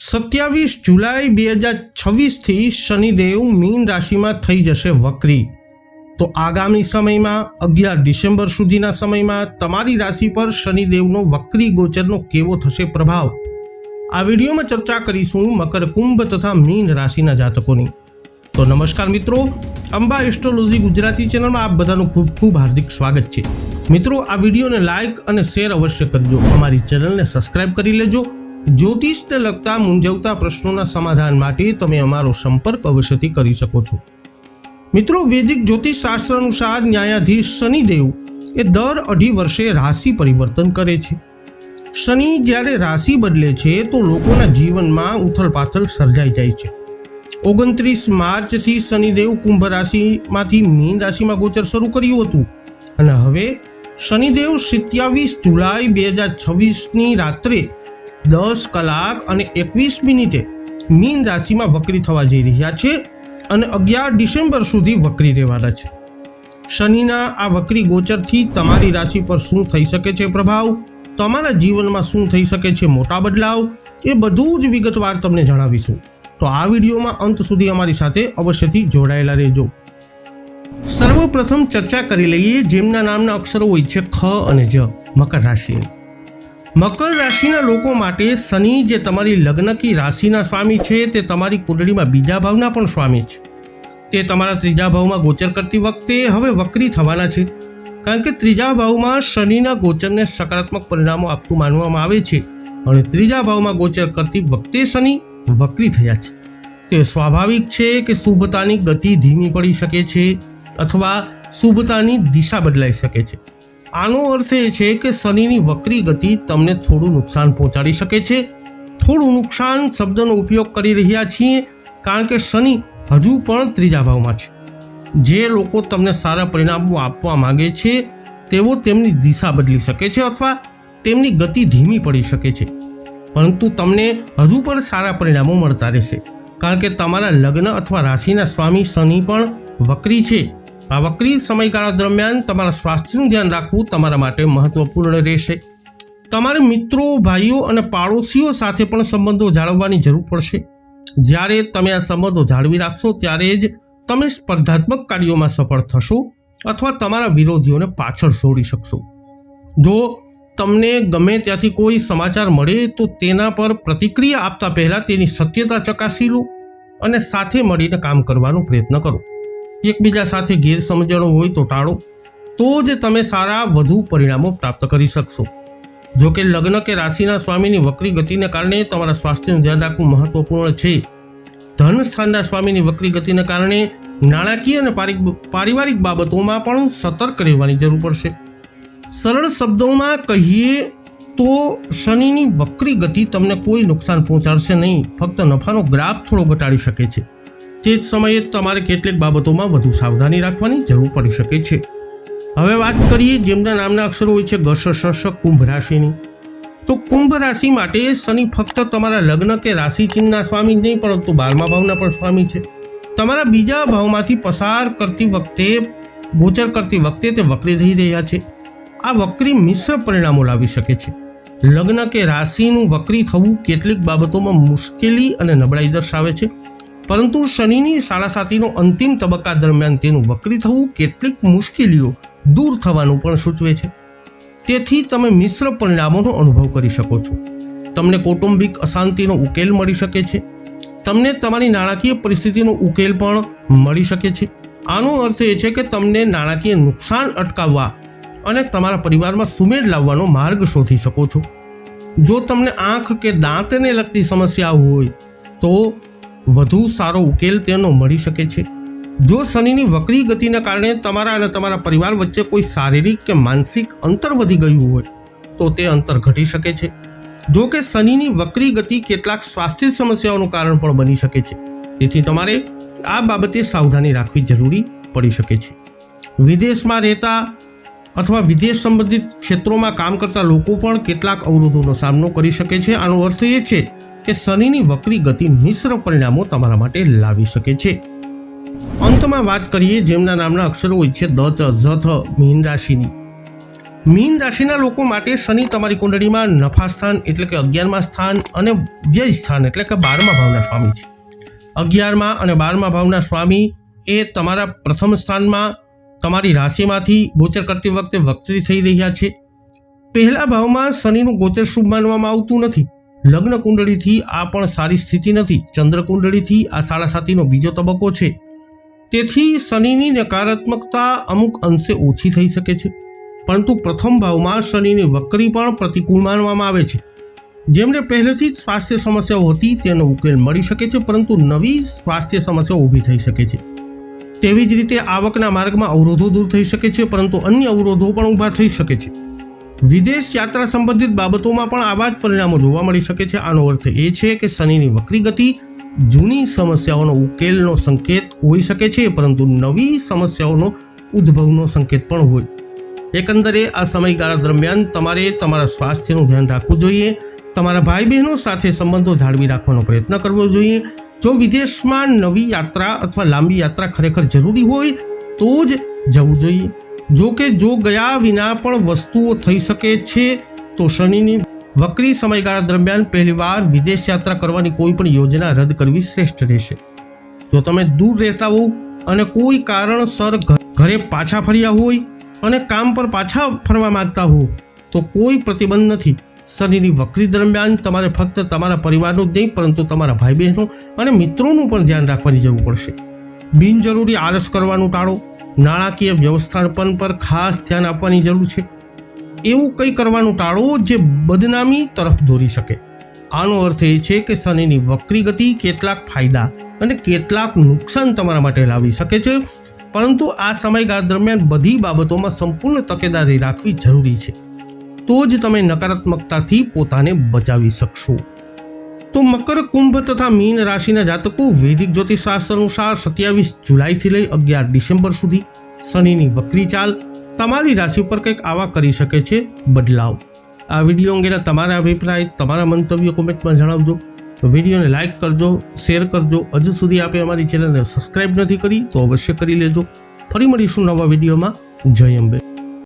27 જુલાઈ 2026 Shanidev mean રાશિમાં થઈ જશે વક્રી। તો આગામી સમયમાં 11 ડિસેમ્બર સુધીના સમયમાં તમારી રાશિ પર શનિદેવનો વક્રી ગોચરનો કેવો થશે પ્રભાવ, આ વિડીયોમાં ચર્ચા કરીશું મકર, કુંભ તથા મીન રાશિના જાતકોની। તો નમસ્કાર મિત્રો, અંબા એસ્ટ્રોલોજી ગુજરાતી ચેનલમાં આપ બધાનું ખૂબ ખૂબ હાર્દિક સ્વાગત છે। મિત્રો, આ વિડીયોને લાઇક અને શેર અવશ્ય કરજો, અમારી ચેનલને સબસ્ક્રાઇબ કરી લેજો। જ્યોતિષને લગતા મૂંઝવતા પ્રશ્નોના સમાધાન માટે તમે અમારો સંપર્ક અવશ્યથી કરી શકો છો। મિત્રો, વૈદિક જ્યોતિષ શાસ્ત્ર અનુસાર ન્યાયાધીશ શનિદેવ એ દર 2.5 વર્ષે રાશિ પરિવર્તન કરે છે। શનિ જ્યારે રાશિ બદલે છે તો લોકોના જીવનમાં ઉથલપાથલ સર્જાઈ જાય છે। 29 માર્ચથી શનિદેવ કુંભ રાશિમાંથી મીન રાશિમાં ગોચર શરૂ કર્યું હતું અને હવે શનિદેવ 27 જુલાઈ 2026ની રાત્રે 10 કલાક અને 21 મિનિટે મીન રાશિમાં વક્રી થવા જઈ રહ્યા છે અને 11 ડિસેમ્બર સુધી વક્રી રહેવાના છે। શનિના આ વક્રી ગોચરથી તમારી રાશિ પર શું થઈ શકે છે પ્રભાવ, તમારા જીવનમાં શું થઈ શકે છે મોટા બદલાવ, એ બધું જ વિગતવાર તમને જણાવીશું। તો આ વિડીયોમાં અંત સુધી અમારી સાથે અવશ્યથી જોડાયેલા રહેજો। સર્વપ્રથમ ચર્ચા કરી લઈએ જેમના નામના અક્ષરો હોય છે ખ અને જ, મકર રાશિ। મકર રાશિના લોકો માટે શનિ જે તમારી લગ્ન કી રાશિના સ્વામી છે તે તમારી કુંડળીમાં બીજા ભાવના પણ સ્વામી છે। તે તમારા ત્રીજા ભાવમાં ગોચર કરતી વખતે હવે વક્રી થવાના છે, કારણ કે ત્રીજા ભાવમાં શનિના ગોચરને સકારાત્મક પરિણામો આપતું માનવામાં આવે છે અને ત્રીજા ભાવમાં ગોચર કરતી વખતે શનિ વક્રી થયા છે। તે સ્વાભાવિક છે કે શુભતાની ગતિ ધીમી પડી શકે છે અથવા શુભતાની દિશા બદલાઈ શકે છે। આનો અર્થ એ છે કે શનિની વક્રી ગતિ તમને થોડું નુકસાન પહોંચાડી શકે છે। થોડું નુકસાન શબ્દનો ઉપયોગ કરી રહ્યા છીએ કારણ કે શનિ હજુ પણ ત્રીજા ભાવમાં છે। જે લોકો તમને સારા પરિણામો આપવા માંગે છે તેઓ તેમની દિશા બદલી શકે છે અથવા તેમની ગતિ ધીમી પડી શકે છે, પરંતુ તમને હજુ પણ સારા પરિણામો મળતા રહેશે કારણ કે તમારા લગ્ન અથવા રાશિના સ્વામી શનિ પણ વક્રી છે। આ વક્રી સમયગાળા દરમિયાન તમારા સ્વાસ્થ્યનું ધ્યાન રાખવું તમારા માટે મહત્વપૂર્ણ રહેશે। તમારે મિત્રો, ભાઈઓ અને પાડોશીઓ સાથે પણ સંબંધો જાળવવાની જરૂર પડશે। જ્યારે તમે આ સંબંધો જાળવી રાખશો ત્યારે જ તમે સ્પર્ધાત્મક કાર્યોમાં સફળ થશો અથવા તમારા વિરોધીઓને પાછળ છોડી શકશો। જો તમને ગમે ત્યાંથી કોઈ સમાચાર મળે તો તેના પર પ્રતિક્રિયા આપતા પહેલાં તેની સત્યતા ચકાસી લો અને સાથે મળીને કામ કરવાનો પ્રયત્ન કરો। એકબીજા સાથે ગેરસમજણો હોય તો ટાળો, તો જ તમે સારા વધુ પરિણામો પ્રાપ્ત કરી શકશો। જો કે લગ્ન કે રાશિના સ્વામીની વક્રી ગતિને કારણે તમારા સ્વાસ્થ્યનું ધ્યાન રાખવું મહત્વપૂર્ણ છે। ધન સ્થાનના સ્વામીની વક્રી ગતિને કારણે નાણાકીય અને પારિવારિક બાબતોમાં પણ સતર્ક રહેવાની જરૂર પડશે। સરળ શબ્દોમાં કહીએ તો શનિની વક્રી ગતિ તમને કોઈ નુકસાન પહોંચાડશે નહીં, ફક્ત નફાનો ગ્રાફ થોડો ઘટાડી શકે છે। તે જ સમયે તમારે કેટલીક બાબતોમાં વધુ સાવધાની રાખવાની જરૂર પડી શકે છે। હવે વાત કરીએ જેમના નામના અક્ષરો હોય છે ગ, શ, શ, કુંભ રાશિની। તો કુંભ રાશિ માટે શનિ ફક્ત તમારા લગ્ન કે રાશિ ચિહ્નના સ્વામી નહીં પરંતુ 12મા ભાવના પણ સ્વામી છે। તમારા બીજા ભાવમાંથી ગોચર કરતી વખતે તે વક્રી થઈ રહ્યા છે। આ વક્રી મિશ્ર પરિણામો લાવી શકે છે। લગ્ન કે રાશિનું વક્રી થવું કેટલીક બાબતોમાં મુશ્કેલી અને નબળાઈ દર્શાવે છે, પરંતુ શનિની સાડાસાતીનો અંતિમ તબક્કા દરમિયાન તેનું વક્રી થવું કેટલીક મુશ્કેલીઓ દૂર થવાનું પણ સૂચવે છે। તેથી તમે મિશ્ર પરિણામોનો અનુભવ કરી શકો છો। તમને કૌટુંબિક અશાંતિનો ઉકેલ મળી શકે છે, તમને તમારી નાણાકીય પરિસ્થિતિનો ઉકેલ પણ મળી શકે છે। આનો અર્થ એ છે કે તમને નાણાકીય નુકસાન અટકાવવા અને તમારા પરિવારમાં સુમેળ લાવવાનો માર્ગ શોધી શકો છો। જો તમને આંખ કે દાંતને લગતી સમસ્યા હોય તો વધુ સારો ઉકેલ તેનો મળી શકે છે। જો શનિની વક્રી ગતિના કારણે તમારા અને તમારા પરિવાર વચ્ચે કોઈ શારીરિક કે માનસિક અંતર વધી ગયું હોય તો તે અંતર ઘટી શકે છે। જો કે શનિની વક્રી ગતિ કેટલાક સ્વાસ્થ્ય સમસ્યાઓનું કારણ પણ બની શકે છે, તેથી તમારે આ બાબતે સાવધાની રાખવી જરૂરી પડી શકે છે। વિદેશમાં રહેતા અથવા વિદેશ સંબંધિત ક્ષેત્રોમાં કામ કરતા લોકો પણ કેટલાક અવરોધોનો સામનો કરી શકે છે। આનો અર્થ એ છે કે શનિની વક્રી ગતિ મિશ્ર પરિણામો તમારા માટે લાવી શકે છે। અંતમાં વાત કરીએ જેમના નામના અક્ષરો હોય છે દ, ચ, ઝ, થ, મીન રાશિની। મીન રાશિના લોકો માટે શનિ તમારી કુંડળીમાં નફા સ્થાન એટલે કે 11મા સ્થાન અને વ્યય સ્થાન એટલે કે 12મા ભાવના સ્વામી છે. 11મા અને 12મા ભાવના સ્વામી એ તમારા પ્રથમ સ્થાનમાં તમારી રાશિમાંથી ગોચર કરતી વખતે વક્રી થઈ રહ્યા છે. પહેલા ભાવમાં શનિનું ગોચર શુભ માનવામાં આવતું નથી. લગ્ન કુંડળીથી આ પણ સારી સ્થિતિ નથી. ચંદ્ર કુંડળીથી આ 7.5નો બીજો તબક્કો છે. તેથી શનિની નકારાત્મકતા અમુક અંશે ઓછી થઈ શકે છે. પરંતુ પ્રથમ ભાવમાં શનિની વક્રી પણ પ્રતિકૂળ માનવામાં આવે છે. જેમને પહેલેથી જ સ્વાસ્થ્ય સમસ્યાઓ હતી તેનો ઉકેલ મળી શકે છે, પરંતુ નવી સ્વાસ્થ્ય સમસ્યાઓ ઊભી થઈ શકે છે. તેવી જ રીતે આવકના માર્ગમાં અવરોધો દૂર થઈ શકે છે, પરંતુ અન્ય અવરોધો પણ ઊભા થઈ શકે છે. વિદેશ યાત્રા સંબંધિત બાબતોમાં પણ આવા જ પરિણામો જોવા મળી શકે છે. આનો અર્થ એ છે કે શનિની વક્રી ગતિ જૂની સમસ્યાઓનો ઉકેલનો સંકેત હોઈ શકે છે, પરંતુ નવી સમસ્યાઓનો ઉદ્ભવનો સંકેત પણ હોય. એકંદરે આ સમયગાળા દરમિયાન તમારે તમારા સ્વાસ્થ્યનું ધ્યાન રાખવું જોઈએ. તમારા ભાઈ બહેનો સાથે સંબંધો જાળવી રાખવાનો પ્રયત્ન કરવો જોઈએ. જો વિદેશમાં નવી યાત્રા અથવા લાંબી યાત્રા ખરેખર જરૂરી હોય તો જ જવું જોઈએ. જો કે જો ગયા વિના પણ વસ્તુઓ થઈ શકે છે તો શનિની વક્રી સમયગાળા દરમિયાન પહેલીવાર વિદેશ યાત્રા કરવાની કોઈ પણ યોજના રદ કરવી શ્રેષ્ઠ રહેશે. જો તમે દૂર રહેતા હો અને કોઈ કારણસર ઘરે પાછા ફર્યા હોય અને કામ પર પાછા ફરવા માંગતા હો તો કોઈ પ્રતિબંધ નથી. શનિની વક્રી દરમિયાન તમારે ફક્ત તમારા પરિવારનું જ નહીં પરંતુ તમારા ભાઈ બહેનો અને મિત્રોનું પણ ધ્યાન રાખવાની જરૂર પડશે. બિનજરૂરી આળસ કરવાનું ટાળો. નાણાકીય વ્યવસ્થાપન પર ખાસ ધ્યાન આપવાની જરૂર છે. એવું કંઈ કરવાનું ટાળો જે બદનામી તરફ દોરી શકે. આનો અર્થ એ છે કે શનિની વક્રી ગતિ કેટલાક ફાયદા અને કેટલાક નુકસાન તમારા માટે લાવી શકે છે, પરંતુ આ સમયગાળા દરમિયાન બધી બાબતોમાં સંપૂર્ણ તકેદારી રાખવી જરૂરી છે. તો જ તમે નકારાત્મકતાથી પોતાને બચાવી શકશો. તો મકર, કુંભ તથા મીન રાશિના જાતકો વૈદિક જ્યોતિષશાસ્ત્ર અનુસાર 27 જુલાઈથી લઈ 11 ડિસેમ્બર સુધી શનિની વક્રી ચાલ તમારી રાશિ પર કંઈક આવા કરી શકે છે બદલાવ. આ વિડીયો અંગેના તમારા અભિપ્રાય, તમારા મંતવ્યો કોમેન્ટમાં જણાવજો. વિડીયોને લાઇક કરજો, શેર કરજો. હજુ સુધી આપે અમારી ચેનલને સબસ્ક્રાઇબ નથી કરી તો અવશ્ય કરી લેજો. ફરી મળીશું નવા વિડીયોમાં. જય અંબે.